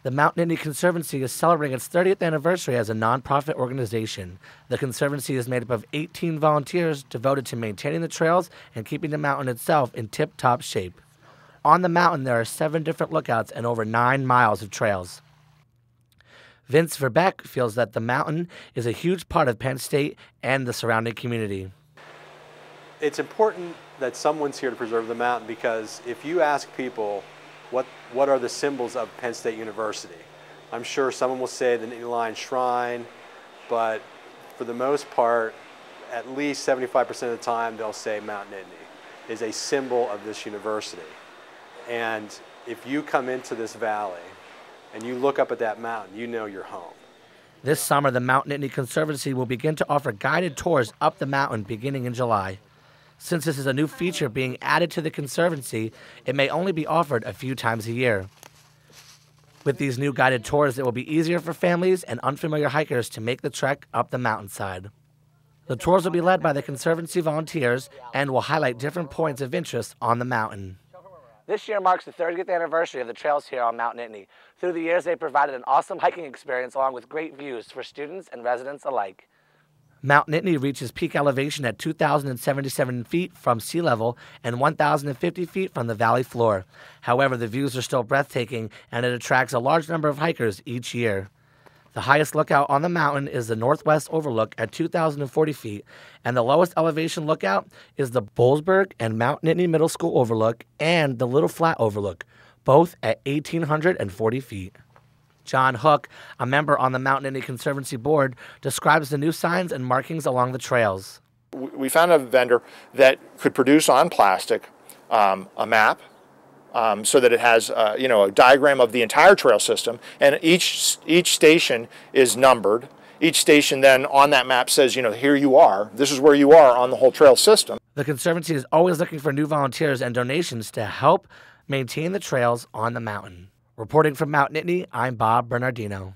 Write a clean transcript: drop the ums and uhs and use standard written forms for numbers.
The Mount Nittany Conservancy is celebrating its 30th anniversary as a nonprofit organization. The Conservancy is made up of 18 volunteers devoted to maintaining the trails and keeping the mountain itself in tip-top shape. On the mountain, there are 7 different lookouts and over 9 miles of trails. Vince Verbeck feels that the mountain is a huge part of Penn State and the surrounding community. It's important that someone's here to preserve the mountain, because if you ask people what are the symbols of Penn State University, I'm sure someone will say the Nittany Lion Shrine, but for the most part, at least 75% of the time, they'll say Mount Nittany is a symbol of this university. And if you come into this valley and you look up at that mountain, you know you're home. This summer, the Mount Nittany Conservancy will begin to offer guided tours up the mountain beginning in July. Since this is a new feature being added to the Conservancy, it may only be offered a few times a year. With these new guided tours, it will be easier for families and unfamiliar hikers to make the trek up the mountainside. The tours will be led by the Conservancy volunteers and will highlight different points of interest on the mountain. This year marks the 30th anniversary of the trails here on Mount Nittany. Through the years, they provided an awesome hiking experience along with great views for students and residents alike. Mount Nittany reaches peak elevation at 2,077 feet from sea level and 1,050 feet from the valley floor. However, the views are still breathtaking, and it attracts a large number of hikers each year. The highest lookout on the mountain is the Northwest Overlook at 2,040 feet, and the lowest elevation lookout is the Bollesburg and Mount Nittany Middle School Overlook and the Little Flat Overlook, both at 1,840 feet. John Hook, a member on the Mount Nittany Conservancy Board, describes the new signs and markings along the trails. We found a vendor that could produce on plastic a map so that it has a diagram of the entire trail system, and each station is numbered. Each station then on that map says, here you are, this is where you are on the whole trail system. The Conservancy is always looking for new volunteers and donations to help maintain the trails on the mountain. Reporting from Mount Nittany, I'm Bob Bernardino.